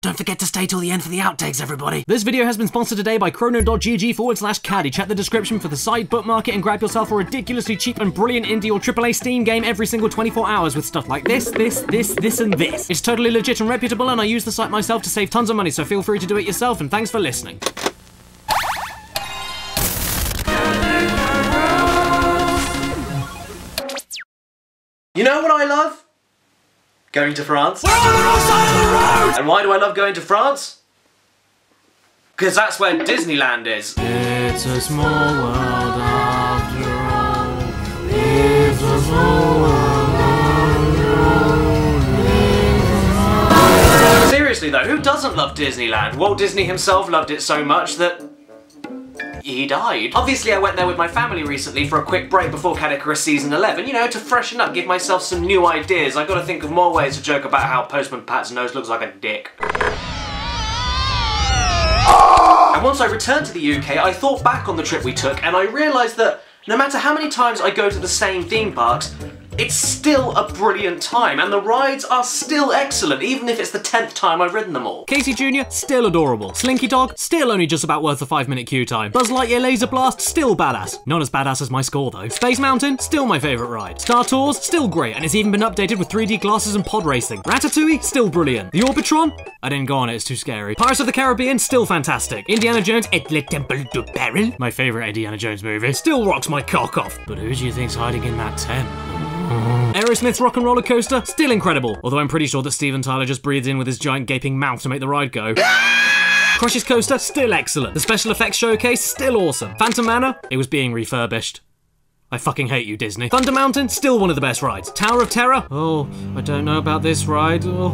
Don't forget to stay till the end for the outtakes, everybody. This video has been sponsored today by chrono.gg/Caddy. Check the description for the site, bookmark it, and grab yourself a ridiculously cheap and brilliant indie or AAA Steam game every single 24 hours with stuff like this, and this. It's totally legit and reputable, and I use the site myself to save tons of money, so feel free to do it yourself, and thanks for listening. You know what I love? Going to France. We're on the wrong side of the road! And why do I love going to France? Because that's where Disneyland is. It's a small world after all. It's a small world after all. Seriously though, who doesn't love Disneyland? Walt Disney himself loved it so much that he died. Obviously I went there with my family recently for a quick break before Caddicarus season 11, you know, to freshen up, give myself some new ideas. I gotta think of more ways to joke about how Postman Pat's nose looks like a dick. And once I returned to the UK, I thought back on the trip we took and I realised that no matter how many times I go to the same theme parks, it's still a brilliant time, and the rides are still excellent, even if it's the 10th time I've ridden them all. Casey Jr., still adorable. Slinky Dog, still only just about worth the 5-minute queue time. Buzz Lightyear Laser Blast, still badass. Not as badass as my score though. Space Mountain, still my favourite ride. Star Tours, still great, and it's even been updated with 3D glasses and pod racing. Ratatouille, still brilliant. The Orbitron, I didn't go on it, it's too scary. Pirates of the Caribbean, still fantastic. Indiana Jones et le Temple du Peril, my favourite Indiana Jones movie, still rocks my cock off. But who do you think's hiding in that tent? Aerosmith's Rock and Roller Coaster, still incredible. Although I'm pretty sure that Steven Tyler just breathed in with his giant gaping mouth to make the ride go. Crush's Coaster, still excellent. The special effects showcase, still awesome. Phantom Manor, it was being refurbished. I fucking hate you, Disney. Thunder Mountain, still one of the best rides. Tower of Terror, oh, I don't know about this ride. Oh,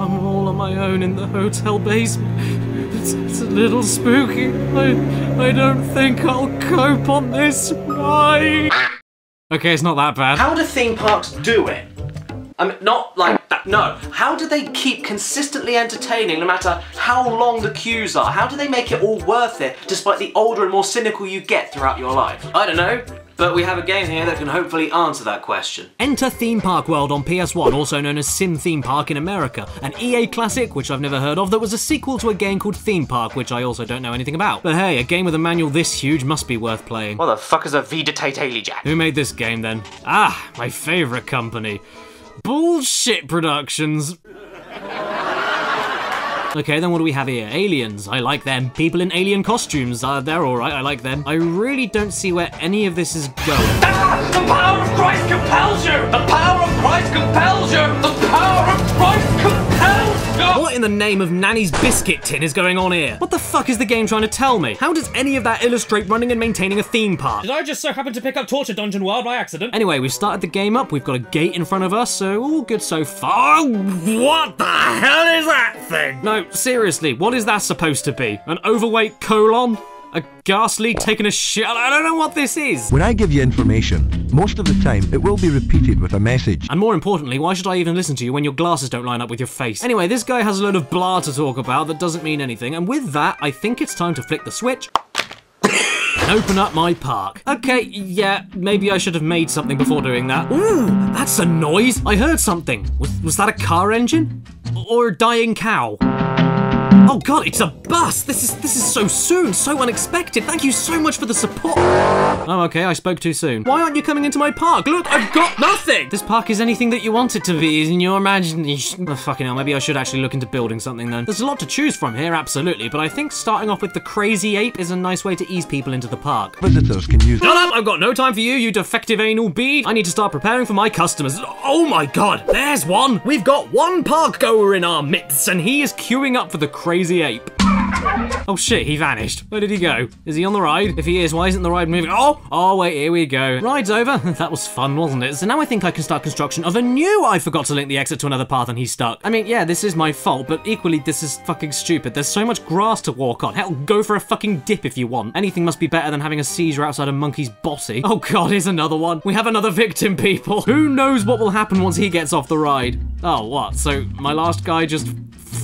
I'm all on my own in the hotel basement. It's a little spooky. I don't think I'll cope on this ride. Okay, it's not that bad. How do theme parks do it? I mean, not like that, no. How do they keep consistently entertaining no matter how long the queues are? How do they make it all worth it despite the older and more cynical you get throughout your life? I don't know, but we have a game here that can hopefully answer that question. Enter Theme Park World on PS1, also known as Sim Theme Park in America, an EA classic, which I've never heard of, that was a sequel to a game called Theme Park, which I also don't know anything about. But hey, a game with a manual this huge must be worth playing. What the fuck is a Jack? Who made this game then? Ah, my favourite company. Bullshit Productions. Okay, then what do we have here? Aliens, I like them. People in alien costumes, they're alright, I like them. I really don't see where any of this is going. Ah! The power of Christ compels you! The power of Christ compels you! The power of Christ compels you! What in the name of Nanny's biscuit tin is going on here? What the fuck is the game trying to tell me? How does any of that illustrate running and maintaining a theme park? Did I just so happen to pick up Torture Dungeon World by accident? Anyway, we've started the game up, we've got a gate in front of us, so all good so far. What the hell is that thing? No, seriously, what is that supposed to be? An overweight colon? A ghastly taking a shit? I don't know what this is. When I give you information, most of the time it will be repeated with a message. And more importantly, why should I even listen to you when your glasses don't line up with your face? Anyway, this guy has a load of blah to talk about that doesn't mean anything, and with that, I think it's time to flick the switch and open up my park. Okay, yeah, maybe I should have made something before doing that. Ooh, that's a noise. I heard something. Was that a car engine? Or a dying cow? Oh god, it's a bus! This is so soon, so unexpected. Thank you so much for the support. Oh, okay, I spoke too soon. Why aren't you coming into my park? Look, I've got nothing! This park is anything that you want it to be, is in your imagination. Oh, fucking hell, maybe I should actually look into building something then. There's a lot to choose from here, absolutely, but I think starting off with the crazy ape is a nice way to ease people into the park. Visitors can use... Shut up! I've got no time for you, you defective anal bead! I need to start preparing for my customers. Oh my god, there's one! We've got one park goer in our midst, and he is queuing up for the crazy ape. Oh shit, he vanished. Where did he go? Is he on the ride? If he is, why isn't the ride moving? Oh wait, here we go. Ride's over. That was fun, wasn't it? So now I think I can start construction of a new I forgot to link the exit to another path and he's stuck. I mean, yeah, this is my fault, but equally this is fucking stupid. There's so much grass to walk on. Hell, go for a fucking dip if you want. Anything must be better than having a seizure outside a monkey's bossy. Oh god, here's another one. We have another victim, people. Who knows what will happen once he gets off the ride? Oh, what? So my last guy just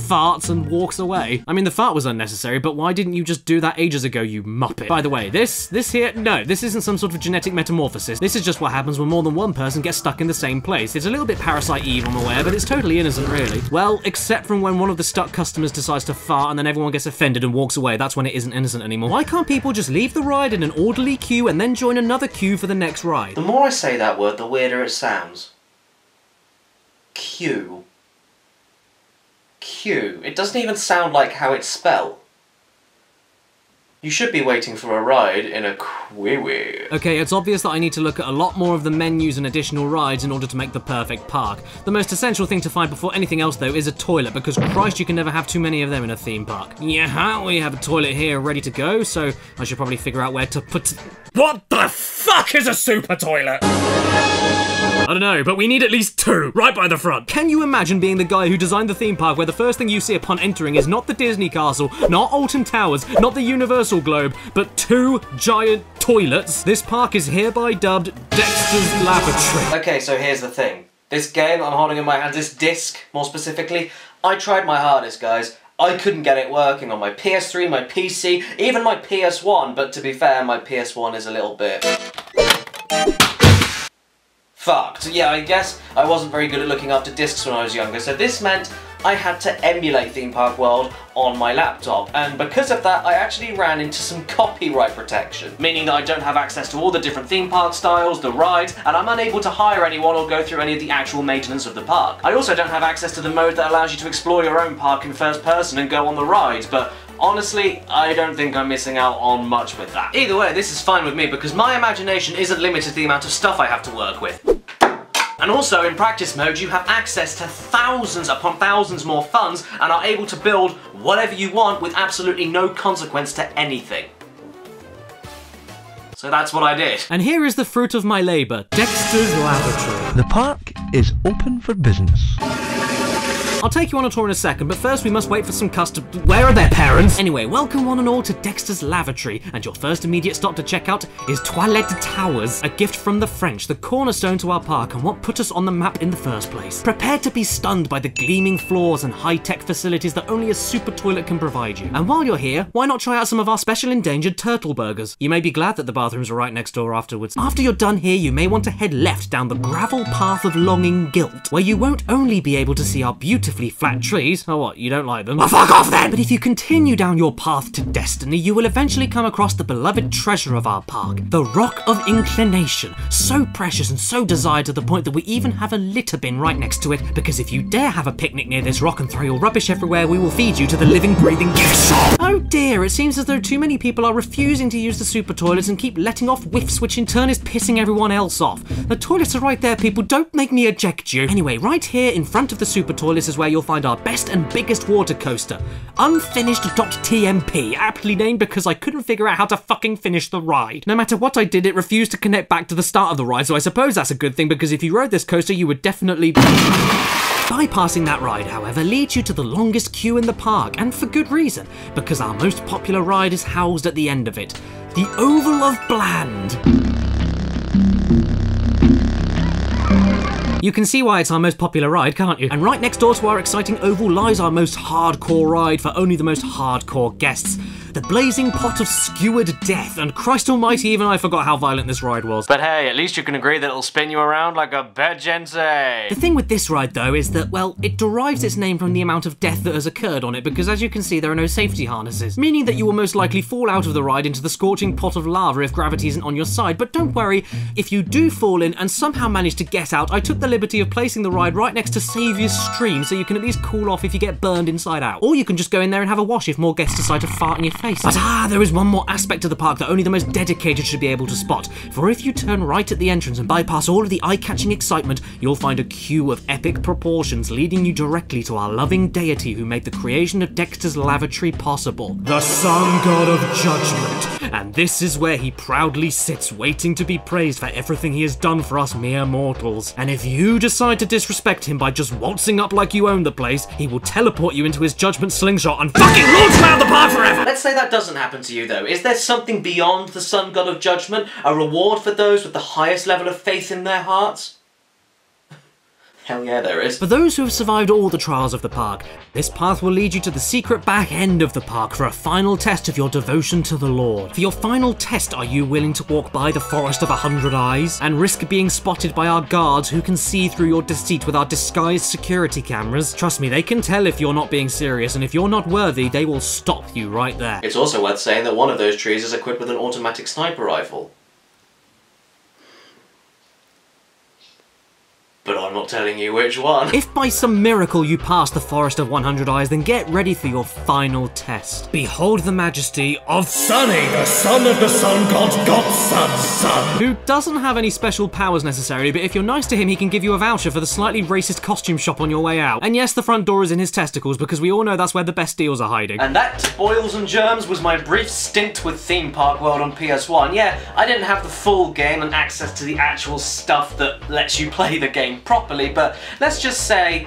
farts and walks away. I mean, the fart was unnecessary, but why didn't you just do that ages ago, you muppet? By the way, this here, no, this isn't some sort of genetic metamorphosis. This is just what happens when more than one person gets stuck in the same place. It's a little bit Parasite Eve, I'm aware, but it's totally innocent, really. Well, except from when one of the stuck customers decides to fart and then everyone gets offended and walks away. That's when it isn't innocent anymore. Why can't people just leave the ride in an orderly queue and then join another queue for the next ride? The more I say that word, the weirder it sounds. Queue. Queue. It doesn't even sound like how it's spelled. You should be waiting for a ride in a kwee-wee. Okay, it's obvious that I need to look at a lot more of the menus and additional rides in order to make the perfect park. The most essential thing to find before anything else, though, is a toilet, because Christ, you can never have too many of them in a theme park. Yeah, we have a toilet here ready to go, so I should probably figure out where to put... What the fuck is a super toilet? I don't know, but we need at least 2, right by the front. Can you imagine being the guy who designed the theme park where the first thing you see upon entering is not the Disney Castle, not Alton Towers, not the Universal Globe, but 2 giant toilets? This park is hereby dubbed Dexter's Lavatory. Okay, so here's the thing. This game I'm holding in my hand, this disc, more specifically, I tried my hardest, guys. I couldn't get it working on my PS3, my PC, even my PS1, but to be fair, my PS1 is a little bit... fucked. Yeah, I guess I wasn't very good at looking after discs when I was younger, so this meant I had to emulate Theme Park World on my laptop, and because of that I actually ran into some copyright protection, meaning that I don't have access to all the different theme park styles, the rides, and I'm unable to hire anyone or go through any of the actual maintenance of the park. I also don't have access to the mode that allows you to explore your own park in first person and go on the rides, but honestly, I don't think I'm missing out on much with that. Either way, this is fine with me because my imagination isn't limited to the amount of stuff I have to work with. And also, in practice mode, you have access to thousands upon thousands more funds and are able to build whatever you want with absolutely no consequence to anything. So that's what I did. And here is the fruit of my labour, Dexter's Lavatory. The park is open for business. I'll take you on a tour in a second, but first we must wait for some Where are their parents? Anyway, welcome one and all to Dexter's Lavatory, and your first immediate stop to check out is Toilette Towers, a gift from the French, the cornerstone to our park and what put us on the map in the first place. Prepare to be stunned by the gleaming floors and high-tech facilities that only a super toilet can provide you. And while you're here, why not try out some of our special endangered turtle burgers? You may be glad that the bathrooms are right next door afterwards. After you're done here, you may want to head left down the gravel path of longing guilt, where you won't only be able to see our beautiful flat trees. Oh, what, you don't like them? Well, fuck off then! But if you continue down your path to destiny, you will eventually come across the beloved treasure of our park, the Rock of Inclination. So precious and so desired to the point that we even have a litter bin right next to it, because if you dare have a picnic near this rock and throw your rubbish everywhere, we will feed you to the living, breathing gift shop. Oh dear, it seems as though too many people are refusing to use the super toilets and keep letting off whiffs, which in turn is pissing everyone else off. The toilets are right there, people. Don't make me eject you. Anyway, right here in front of the super toilets is where you'll find our best and biggest water coaster, Unfinished.tmp, aptly named because I couldn't figure out how to fucking finish the ride. No matter what I did, it refused to connect back to the start of the ride, so I suppose that's a good thing, because if you rode this coaster, you would definitely... Bypassing that ride, however, leads you to the longest queue in the park, and for good reason, because our most popular ride is housed at the end of it, the Oval of Bland. You can see why it's our most popular ride, can't you? And right next door to our exciting oval lies our most hardcore ride for only the most hardcore guests. The blazing pot of skewered death, and Christ almighty, even I forgot how violent this ride was. But hey, at least you can agree that it'll spin you around like a Bejensei. The thing with this ride, though, is that, well, it derives its name from the amount of death that has occurred on it, because as you can see, there are no safety harnesses, meaning that you will most likely fall out of the ride into the scorching pot of lava if gravity isn't on your side. But don't worry, if you do fall in and somehow manage to get out, I took the liberty of placing the ride right next to Saviour's Stream, so you can at least cool off if you get burned inside out. Or you can just go in there and have a wash if more guests decide to fart in your face. But there is one more aspect of the park that only the most dedicated should be able to spot. For if you turn right at the entrance and bypass all of the eye-catching excitement, you'll find a queue of epic proportions leading you directly to our loving deity who made the creation of Dexter's Lavatory possible, the Sun God of Judgment. And this is where he proudly sits, waiting to be praised for everything he has done for us mere mortals. And if you decide to disrespect him by just waltzing up like you own the place, he will teleport you into his judgment slingshot and fucking launch around the park forever! Let's say that doesn't happen to you though. Is there something beyond the Sun God of Judgment? A reward for those with the highest level of faith in their hearts? Hell yeah, there is. For those who have survived all the trials of the park, this path will lead you to the secret back end of the park for a final test of your devotion to the Lord. For your final test, are you willing to walk by the Forest of 100 Eyes and risk being spotted by our guards who can see through your deceit with our disguised security cameras? Trust me, they can tell if you're not being serious, and if you're not worthy, they will stop you right there. It's also worth saying that one of those trees is equipped with an automatic sniper rifle. But I'm not telling you which one. If by some miracle you pass the Forest of 100 Eyes, then get ready for your final test. Behold the majesty of Sunny, the son of the sun god, godson's son. who doesn't have any special powers necessarily, but if you're nice to him, he can give you a voucher for the slightly racist costume shop on your way out. And yes, the front door is in his testicles, because we all know that's where the best deals are hiding. And that, spoils and germs, was my brief stint with Theme Park World on PS1. Yeah, I didn't have the full game and access to the actual stuff that lets you play the game properly, but let's just say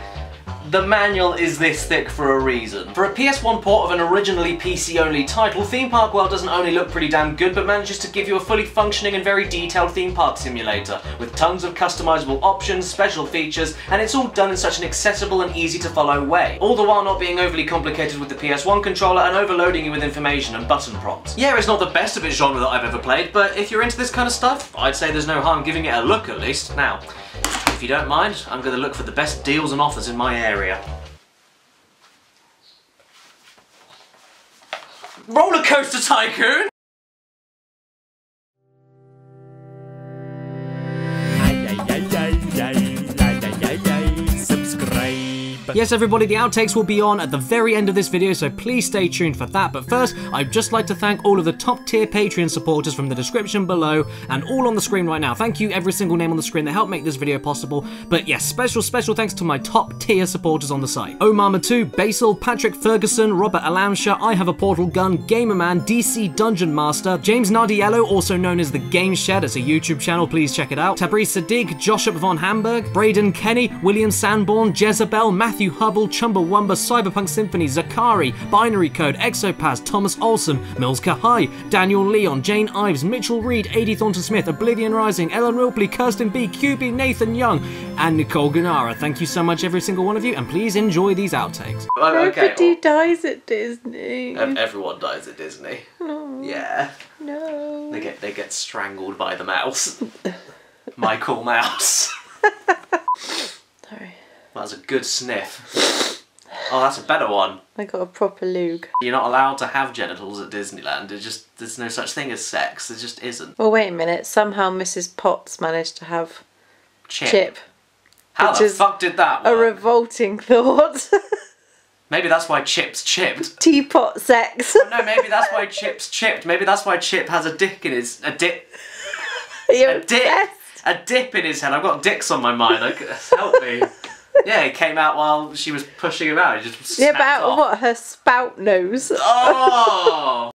the manual is this thick for a reason. For a PS1 port of an originally PC-only title, Theme Park World doesn't only look pretty damn good, but manages to give you a fully functioning and very detailed theme park simulator, with tons of customizable options, special features, and it's all done in such an accessible and easy to follow way, all the while not being overly complicated with the PS1 controller and overloading you with information and button prompts. Yeah, it's not the best of its genre that I've ever played, but if you're into this kind of stuff, I'd say there's no harm giving it a look at least. Now, if you don't mind, I'm going to look for the best deals and offers in my area. Roller Coaster Tycoon! Yes, everybody, the outtakes will be on at the very end of this video, so please stay tuned for that. But first, I'd just like to thank all of the top tier Patreon supporters from the description below and all on the screen right now. Thank you, every single name on the screen that helped make this video possible. But yes, special thanks to my top tier supporters on the site. Omama2, Basil, Patrick Ferguson, Robert Alamsha, I Have a Portal Gun, Gamerman, DC Dungeon Master, James Nardiello, also known as The Game Shed, it's a YouTube channel, please check it out, Tabriz Sadiq, Joshua von Hamburg, Braden Kenny, William Sanborn, Jezebel, Matthew Hubble, Chumbawamba, Cyberpunk Symphony, Zakari, Binary Code, Exopaz, Thomas Olson, Mills Kahai, Daniel Leon, Jane Ives, Mitchell Reed, Adi Thornton Smith, Oblivion Rising, Ellen Ripley, Kirsten B, QB, Nathan Young, and Nicole Ganara. Thank you so much, every single one of you, and please enjoy these outtakes. Nobody dies at Disney. Everyone dies at Disney. No. Yeah. No. They get strangled by the mouse. Michael Mouse. Sorry. That's a good sniff. Oh, that's a better one. I got a proper lug. You're not allowed to have genitals at Disneyland. There's no such thing as sex. There just isn't. Well, wait a minute. Somehow Mrs. Potts managed to have Chip. How which the is fuck did that work? A revolting thought. Maybe that's why Chip's chipped. Teapot sex. No, maybe that's why Chip's chipped. Maybe that's why Chip has a dick in his... A dip in his head. I've got dicks on my mind. Help me. Yeah, it came out while she was pushing him out. It just snapped off. What her spout knows. Oh!